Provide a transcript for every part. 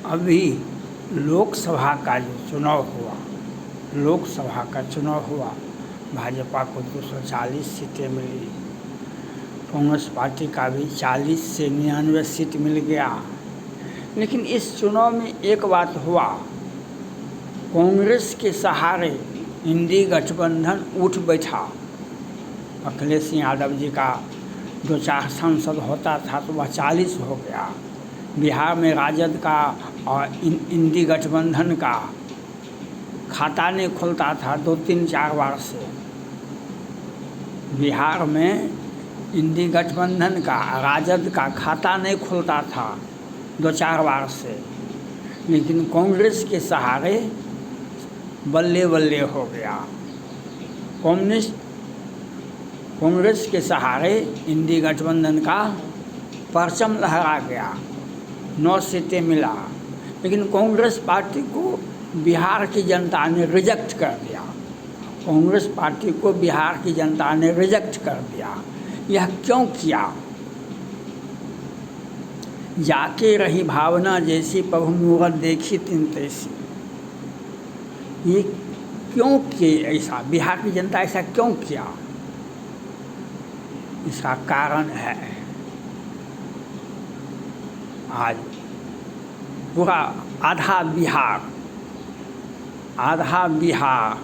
अभी लोकसभा का जो चुनाव हुआ, लोकसभा का चुनाव हुआ, भाजपा को 240 सीटें मिली, कांग्रेस पार्टी का भी 40 से 99 सीट मिल गया। लेकिन इस चुनाव में एक बात हुआ, कांग्रेस के सहारे इंडी गठबंधन उठ बैठा। अखिलेश यादव जी का 2-4 सांसद होता था तो वह 40 हो गया। बिहार में राजद का और इंडी गठबंधन का खाता नहीं खुलता था 2-3-4 बार से। बिहार में इंडी गठबंधन का, राजद का खाता नहीं खुलता था 2-4 बार से, लेकिन कांग्रेस के सहारे बल्ले बल्ले हो गया। कांग्रेस के सहारे इंडी गठबंधन का परचम लहरा गया, 9 सीटें मिला। लेकिन कांग्रेस पार्टी को बिहार की जनता ने रिजेक्ट कर दिया। कांग्रेस पार्टी को बिहार की जनता ने रिजेक्ट कर दिया। यह क्यों किया? जाके रही भावना जैसी, प्रभु मूरत देखी तिन तैसी। ये क्यों किया ऐसा? बिहार की जनता ऐसा क्यों किया? इसका कारण है, आज पूरा आधा बिहार,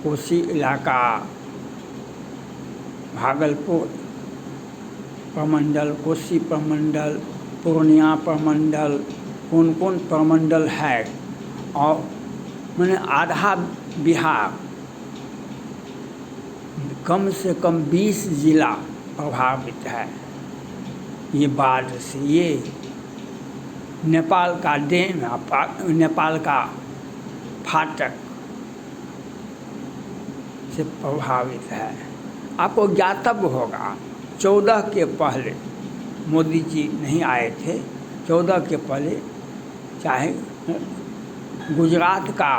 कोसी इलाका, भागलपुर प्रमंडल, कोसी प्रमंडल, पूर्णिया प्रमंडल, कौन कौन प्रमंडल है, और मैंने आधा बिहार, कम से कम 20 जिला प्रभावित है ये बाढ़ से। ये नेपाल का डैम, नेपाल का फाटक से प्रभावित है। आपको ज्ञातव्य होगा 14 के पहले मोदी जी नहीं आए थे, 14 के पहले चाहे गुजरात का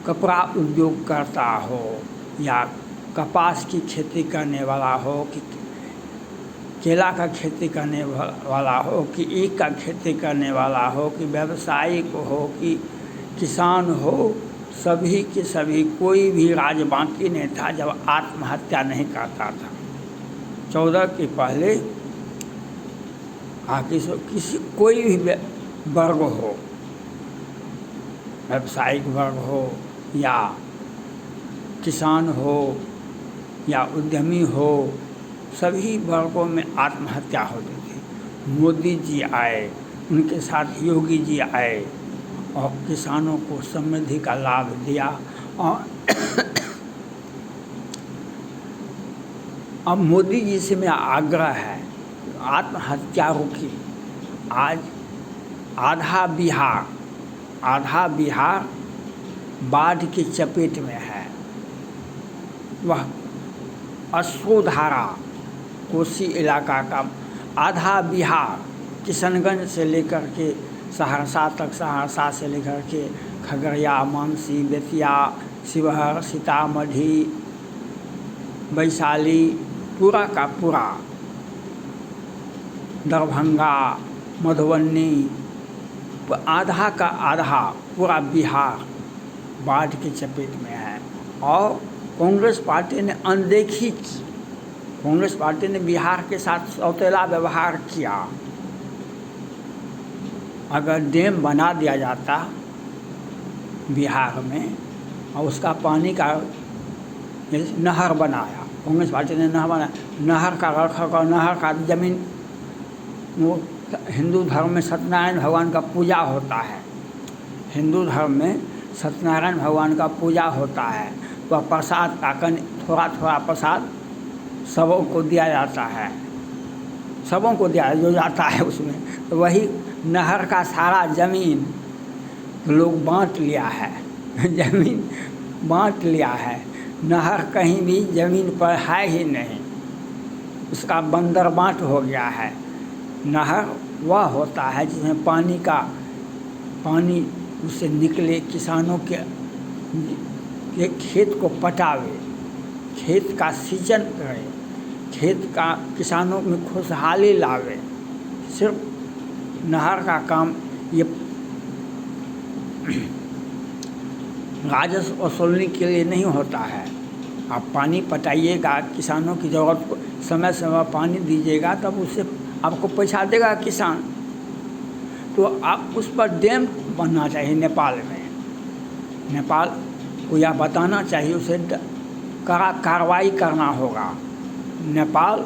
कपड़ा उद्योग करता हो, या कपास की खेती करने वाला हो, कि केला का खेती करने वाला हो, कि ईख का खेती करने वाला हो, कि व्यवसायिक हो, कि किसान हो, सभी के सभी कोई भी राज बाकी नहीं था जब आत्महत्या नहीं करता था। 14 के पहले किसी कोई भी वर्ग हो, व्यवसायिक वर्ग हो, या किसान हो, या उद्यमी हो, सभी वर्गों में आत्महत्या होती थी। मोदी जी आए, उनके साथ योगी जी आए और किसानों को समृद्धि का लाभ दिया। और अब मोदी जी से मेरा आग्रह है, आत्महत्या रोकी। आज आधा बिहार बाढ़ की चपेट में है। वह अश्रुधारा, कोसी इलाका का आधा बिहार, किशनगंज से लेकर के सहरसा तक, सहरसा से लेकर के खगड़िया, मानसी, बेतिया, शिवहर, सीतामढ़ी, वैशाली, पूरा का पूरा, दरभंगा, मधुबनी, आधा का आधा पूरा बिहार बाढ़ की चपेट में है। और कांग्रेस पार्टी ने अनदेखी की। कांग्रेस पार्टी ने बिहार के साथ सौतेला व्यवहार किया। अगर डैम बना दिया जाता बिहार में और उसका पानी का नहर बनाया, कांग्रेस पार्टी ने नहर बनाया, नहर का रखरखाव, नहर का जमीन, वो हिंदू धर्म में सत्यनारायण भगवान का पूजा होता है। हिंदू धर्म में सत्यनारायण भगवान का पूजा होता है। वह प्रसाद पाकन, थोड़ा थोड़ा प्रसाद सबों को दिया जाता है, सबों को दिया जो जाता है उसमें। तो वही नहर का सारा ज़मीन लोग बांट लिया है, ज़मीन बांट लिया है। नहर कहीं भी ज़मीन पर है ही नहीं, उसका बंदर बांट हो गया है। नहर वह होता है जिसमें पानी उससे निकले, किसानों के खेत को पटावे, खेत का सिंचन करे, खेत का किसानों में खुशहाली लावे। सिर्फ नहर का काम ये राजस्व वसूलने के लिए नहीं होता है। आप पानी पटाइएगा, किसानों की ज़रूरत को समय समय पानी दीजिएगा, तब उससे आपको पैसा देगा किसान। तो आप उस पर डैम बनना चाहिए नेपाल में। नेपाल को यह बताना चाहिए, उसे कड़ा कार्रवाई करना होगा। नेपाल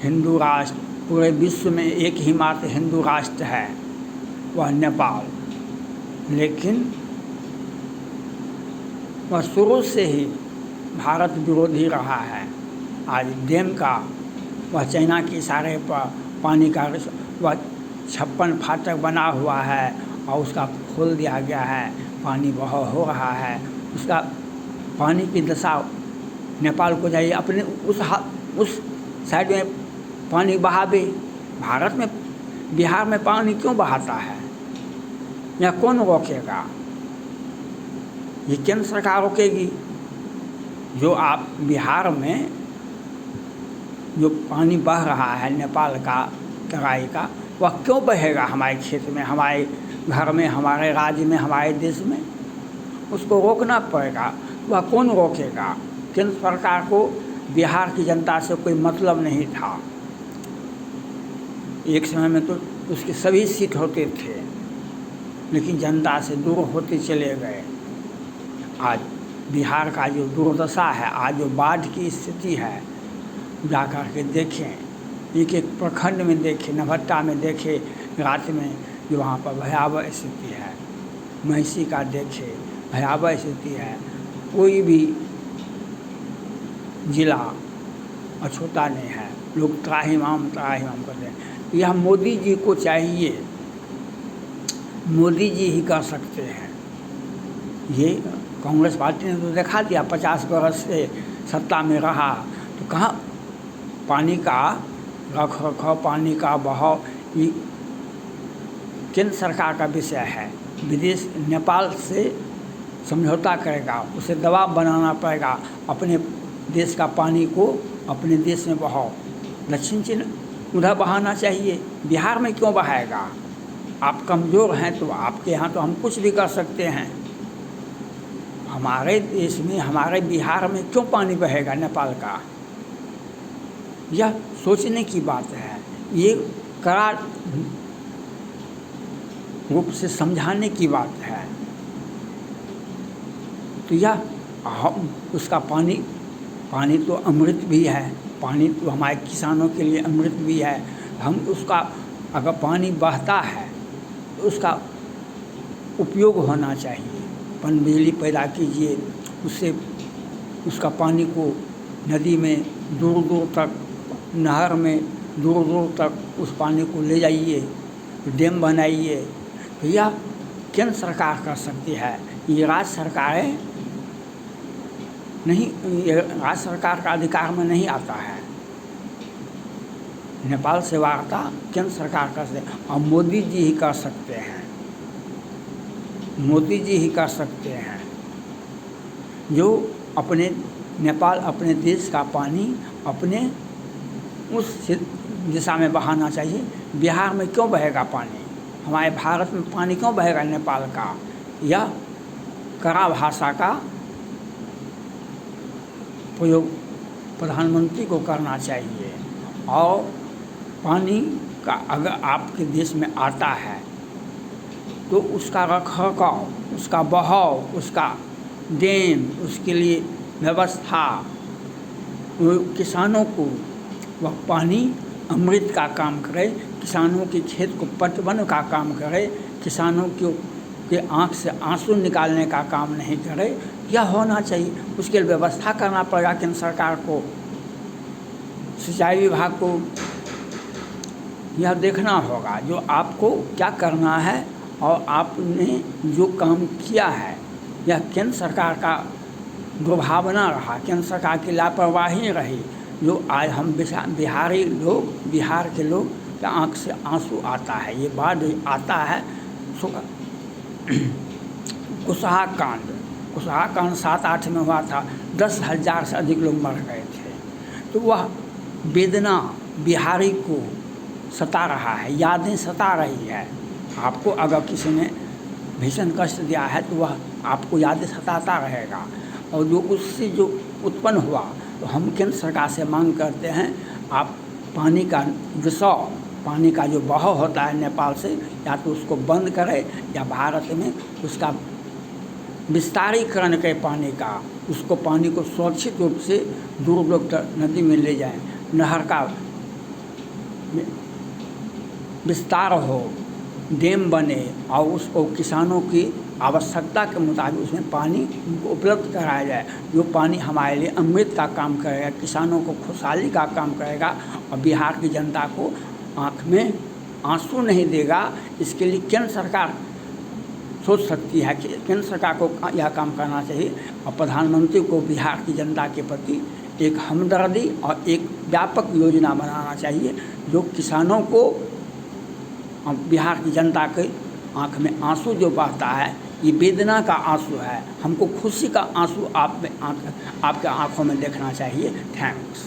हिंदू राष्ट्र, पूरे विश्व में एक ही मात्र हिंदू राष्ट्र है, वह नेपाल। लेकिन वह शुरू से ही भारत विरोधी रहा है। आज डैम का वह चाइना के इशारे पर पानी का वह 56 फाटक बना हुआ है और उसका खोल दिया गया है, पानी बहाव हो रहा है। उसका पानी की दशा नेपाल को चाहिए अपने उस साइड में पानी बहावे। भारत में, बिहार में पानी क्यों बहाता है? यह कौन रोकेगा? ये केंद्र सरकार रोकेगी। जो आप बिहार में जो पानी बह रहा है नेपाल का तराई का, वह क्यों बहेगा हमारे खेत में, हमारे घर में, हमारे राज्य में, हमारे देश में? उसको रोकना पड़ेगा। वह कौन रोकेगा? केंद्र सरकार को बिहार की जनता से कोई मतलब नहीं था। एक समय में तो उसके सभी सीट होते थे, लेकिन जनता से दूर होते चले गए। आज बिहार का जो दुर्दशा है, आज जो बाढ़ की स्थिति है, जा कर के देखें, एक एक प्रखंड में देखें, नवहट्टा में देखें, रात में जो वहाँ पर भयावह स्थिति है। महिषी का देखें, भयावह स्थिति है। कोई भी जिला अछूता नहीं है, लोग त्राहिमाम करते हैं। यह मोदी जी को चाहिए, मोदी जी ही कर सकते हैं। ये कांग्रेस पार्टी ने तो दिखा दिया, 50 वर्ष से सत्ता में रहा, तो कहाँ पानी का रखरखाव, पानी का बहाव, ये केंद्र सरकार का विषय है। विदेश नेपाल से समझौता करेगा, उसे दबाव बनाना पड़ेगा, अपने देश का पानी को अपने देश में बहाओ। दक्षिण चीन उधर बहाना चाहिए, बिहार में क्यों बहाएगा? आप कमज़ोर हैं तो आपके यहाँ तो हम कुछ भी कर सकते हैं। हमारे देश में, हमारे बिहार में क्यों पानी बहेगा नेपाल का? यह सोचने की बात है। ये कड़ा रूप से समझाने की बात है। तो यह हम उसका पानी तो अमृत भी है, पानी तो हमारे किसानों के लिए अमृत भी है। हम उसका, अगर पानी बहता है तो उसका उपयोग होना चाहिए। पनबिजली पैदा कीजिए, उससे उसका पानी को नदी में दूर दूर तक, नहर में दूर दूर तक उस पानी को ले जाइए, डैम बनाइए। तो यह केंद्र सरकार कर सकती है, ये राज्य सरकारें नहीं, ये राज्य सरकार का अधिकार में नहीं आता है। नेपाल से वार्ता केंद्र सरकार कर सकते हैं और मोदी जी ही कर सकते हैं, मोदी जी ही कर सकते हैं। जो अपने नेपाल अपने देश का पानी अपने उस दिशा में बहाना चाहिए। बिहार में क्यों बहेगा पानी? हमारे भारत में पानी क्यों बहेगा नेपाल का? यह कड़ा भाषा का प्रयोग प्रधानमंत्री को करना चाहिए। और पानी का अगर आपके देश में आता है तो उसका रखरखाव, उसका बहाव, उसका डैम, उसके लिए व्यवस्था, किसानों को वह पानी अमृत का काम करे, किसानों के खेत को पटवन का काम करे, किसानों के आँख से आंसू निकालने का काम नहीं करे। यह होना चाहिए। उसके लिए व्यवस्था करना पड़ेगा केंद्र सरकार को, सिंचाई विभाग को। यह देखना होगा जो आपको क्या करना है और आपने जो काम किया है। यह केंद्र सरकार का दुर्भावना रहा, केंद्र सरकार की लापरवाही रही, जो आज हम बिहारी लोग, बिहार के लोग के आँख से आंसू आता है। ये बाढ़ आता है, कुशहा कांड, कुशवाहा कांड 7-8 में हुआ था, 10,000 से अधिक लोग मर गए थे। तो वह वेदना बिहारी को सता रहा है, यादें सता रही है। आपको अगर किसी ने भीषण कष्ट दिया है तो वह आपको यादें सताता रहेगा, और जो उससे जो उत्पन्न हुआ, तो हम केंद्र सरकार से मांग करते हैं, आप पानी का रिसाव, पानी का जो बहाव होता है नेपाल से, या तो उसको बंद करें या भारत में उसका विस्तारीकरण करें पानी का, उसको पानी को सुरक्षित रूप से दूर दूर तक नदी में ले जाएं, नहर का विस्तार हो, डैम बने और उसको किसानों की आवश्यकता के मुताबिक उसमें पानी उनको उपलब्ध कराया जाए, जो पानी हमारे लिए अमृत का काम करेगा, किसानों को खुशहाली का काम करेगा और बिहार की जनता को आँख में आंसू नहीं देगा। इसके लिए केंद्र सरकार सोच सकती है कि केंद्र सरकार को यह काम करना चाहिए और प्रधानमंत्री को बिहार की जनता के प्रति एक हमदर्दी और एक व्यापक योजना बनाना चाहिए, जो किसानों को, बिहार की जनता के आँख में आंसू जो बहता है, ये वेदना का आंसू है, हमको खुशी का आंसू आपके आंखों में देखना चाहिए। थैंक्स।